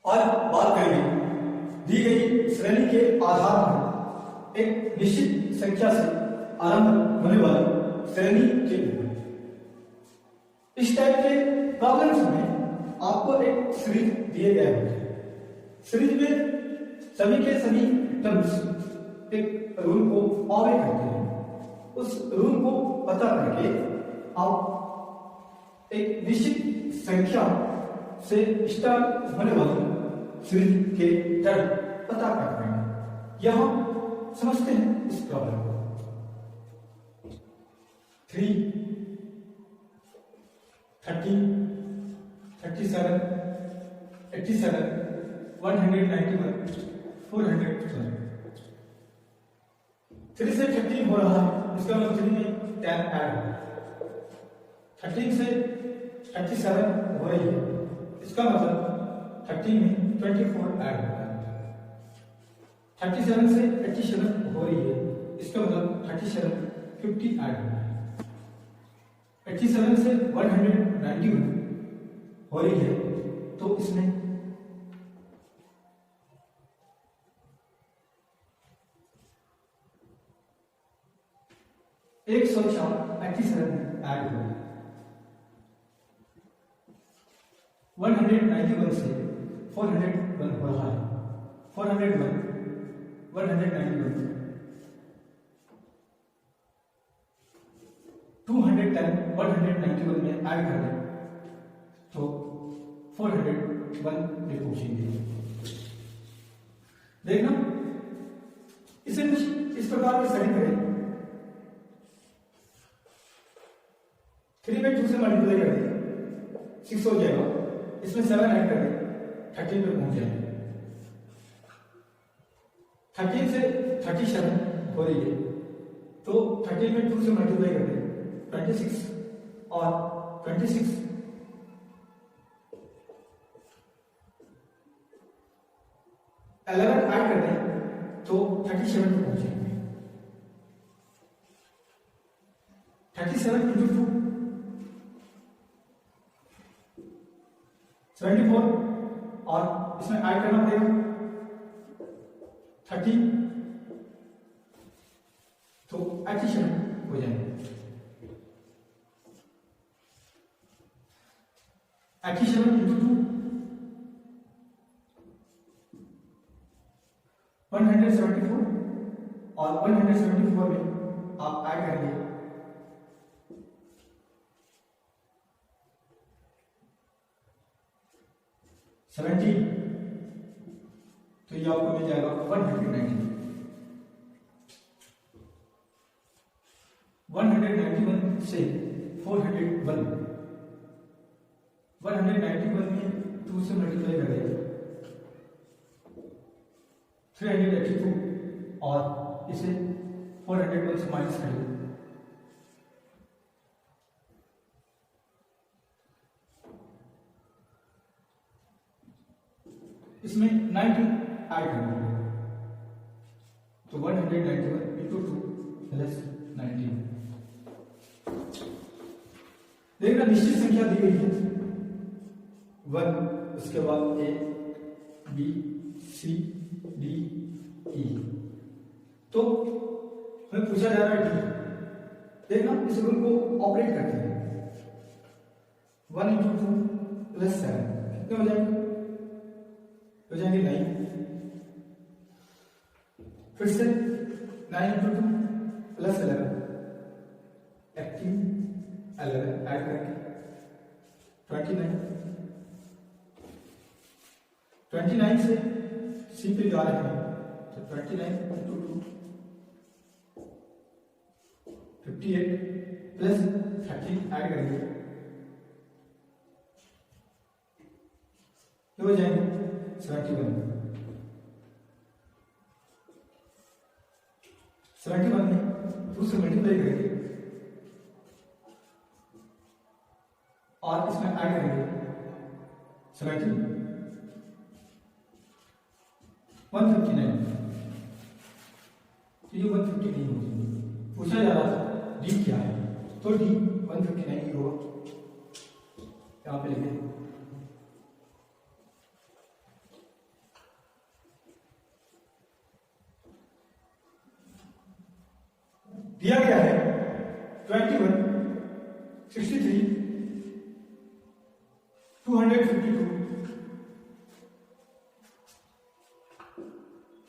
आज बात करेंगे दी गई श्रेणी के आधार पर एक निश्चित संख्या से आरंभ होने वाली श्रेणी के ऊपर। इस टाइप के प्रॉब्लम्स में आपको एक सीरीज दिए गए होते हैं। सीरीज में सभी के सभी टर्म्स एक रूल को ऑबे करते हैं। उस रूल को पता करके आप एक निश्चित संख्या से स्टार्ट होने वाली सीरीज के टर्म पता कर पाएंगे। यहां समझते हैं इस प्रॉब्लम को। 3, 30, 37, 87, 191, 412। 3 से 13 हो रहा है, इसका मतलब 3 में 10 ऐड हो। 13 से 37 हो रही है, इसका मतलब 13 में 24 ऐड होता है। 37 से 87 हो रही है, इसका मतलब 37 50 ऐड होता है। 87 से 191 हो रही है, तो इसमें 104 87 ऐड हो रही है। 191 से 401 हो रहा है। 401 191 210 191 में ऐड कर दें तो 401 पे पहुंचेंगे। देखना इसे कुछ इस प्रकार की सेटिंग करें। 3 में 2 से मल्टीप्लाई कर दें 6 हो जाएगा, इसमें 7 ऐड कर दें 13 पे पहुंच जाएंगे। 13 से 37 हो रही है, तो 13 में 2 से मल्टीप्लाई कर दें 26 और 26 11 ऐड कर दें तो 37 पे पहुंच जाएंगे। 37 into 2 74 और इसमें ऐड करना पड़ेगा 30, तो 87 हो जाएंगे। 87 into 2 174 और 174 में आप ऐड करेंगे 17, तो ये आपको मिल जाएगा 191। 191 से 401, 191 में 2 से मल्टीप्लाई करें 382 और इसे 401 से माइनस करें इसमें 90 ऐड करना होगा, तो 191 into 2 प्लस 19। देखना निश्चित संख्या दी गई है 1, उसके बाद A, B, C, D, E, तो हमें पूछा जा रहा है D। देखना इस रूल को ऑपरेट करते हैं। 1 into 2 प्लस 7 कितने हो जाएंगे? 9। फिर से 9 into 2 प्लस 11 18, 11 ऐड करके 29 से C पे जा रहे हैं, तो 29 into 2 58 प्लस 13 ऐड करेंगे तो हो जाएंगे 71 में 2 से मल्टीप्लाई करेंगे और इसमें ऐड करेंगे 17 159, तो ये 150 नहीं होगी। पूछा जा रहा था डी क्या है, तो डी 159 ही होगा। यहाँ पे लिखें दिया गया है 21, 63, 252,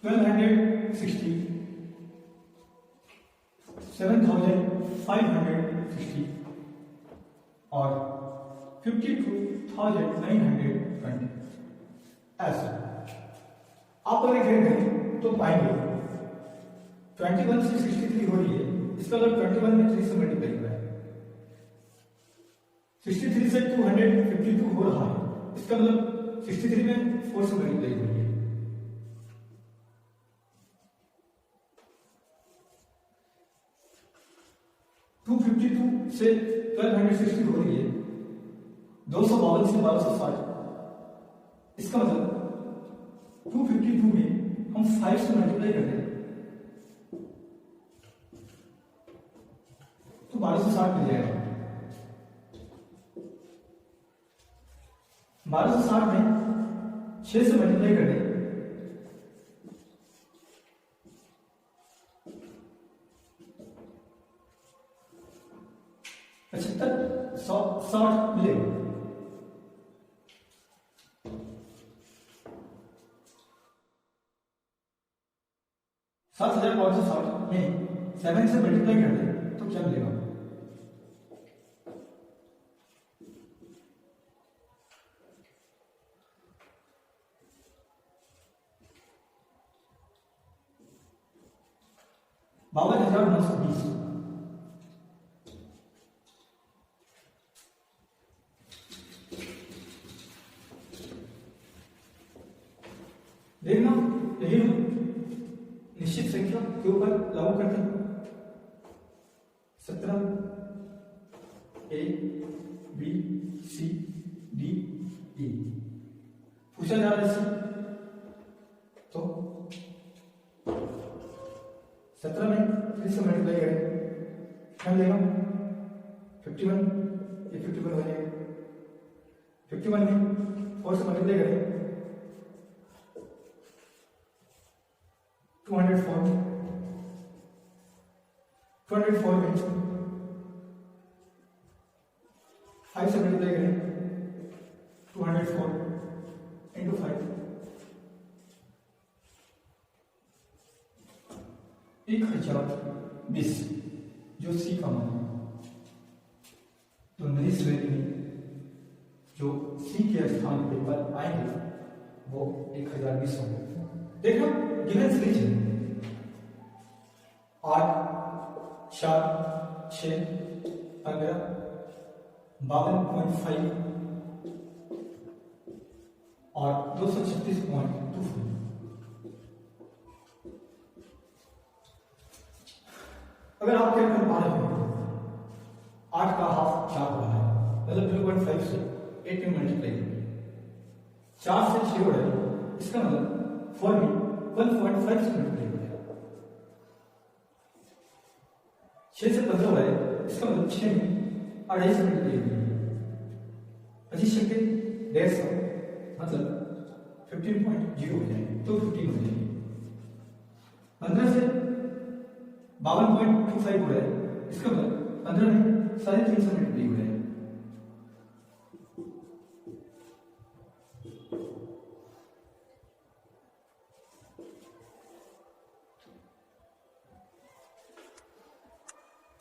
1260, 7560 और 52,920। ऐसे आप अगर करें तो पाएंगे 21 से 63 हो रही है, इसका मतलब 21 में 3 से मल्टीप्लाई हो रहा है। 63 से 252 हो रहा है, इसका मतलब 63 में 4 से मल्टीप्लाई हो रही है। 252 से 1260 हो रही है, 252 से 1260। इसका मतलब 252 में हम 5 से मल्टीप्लाई करते हैं तो 1260 मिल जाएगा। 1260 में 6 से मल्टीप्लाई करते हैं 75, 60 मिलेगा। 7560 में 7 से मल्टीप्लाई कर दे तो क्या मिलेगा? बावन हजार 920। देखना यही हम निश्चित संख्या के ऊपर लागू करते हैं। 17 A B C D E पूछा जा रहा है तो 17 में 3 से मल्टीप्लाई करें क्या मिलेगा? 51, ये 51 हो जाएगा। 51 में 4 से मल्टीप्लाई करें 204, 204 में 5 से मल्टीप्लाई करें 204 into 5 1020 जो सी का मान है। तो नई श्रेणी में जो सी के स्थान पर आएंगे वो 1020 होंगे। देखो गिवन सीरीज है 8, 4, 6, 15, 52.5 और 236.25। अगर आप क्या कर पा रहे हो 8 का हाफ 4 हो रहा है, मतलब 2.5 से 8 में मल्टीप्लाई करेंगे। 4 से 6 हो रहा है, इसका मतलब 4 में 1.5 से मल्टीप्लाई हो जाएगा। 6 से 15 हो रहा है, इसका मतलब 6 में 2.5 से मल्टीप्लाई हो जाएगा। 25 से 150 मतलब 15.0 हो जाएगा, तो 15 हो जाएगी। 15 से 52.25 हो रहा है, इसका मतलब 15 में 3.5 से मल्टीप्लाई हो जाएगा।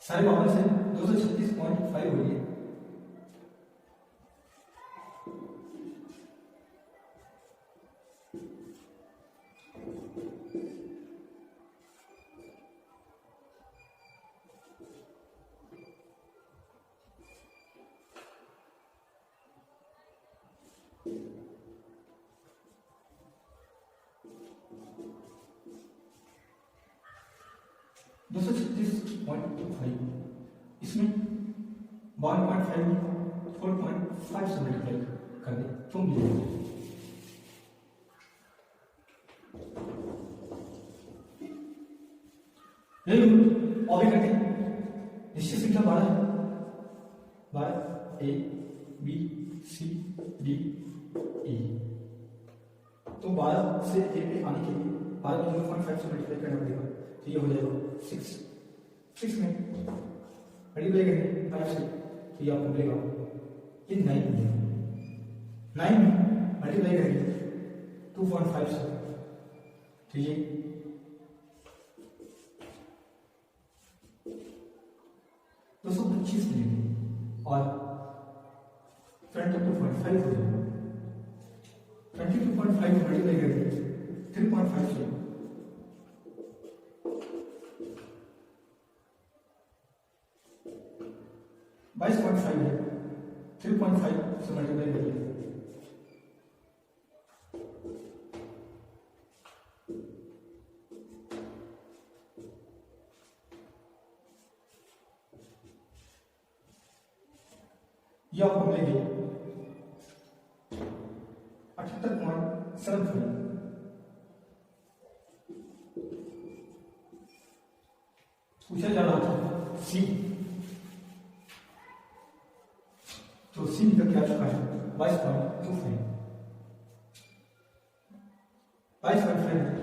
साढ़े 52 से 236.5 हो रही है। इसमें 1.5 में 4.5 से मल्टीप्लाई कर दे तो मिलेगा। और भी करते हैं। निश्चित संख्या 12 है, 12 A B C D E। तो 12 से A पे आने के लिए 12 को 0.5 से मल्टीप्लाई करना पड़ेगा, तो ये हो जाएगा 6। 6 में मल्टीप्लाई करेंगे 5 से तो ये आपको मिलेगा ये 9 मिलेगा। 9 में मल्टीप्लाई करेंगे 2.5 से तो ये 225 मिलेगी और 22.5 हो जाएगा। 22.5 मल्टीप्लाई करेंगे 3.5 से 22.5 है 3.5 से मल्टीप्लाई करिए ये आपको मिलेगी 78.75। पूछा जा रहा था सी, तो सी निकल के आ चुका है 22.25। 22.5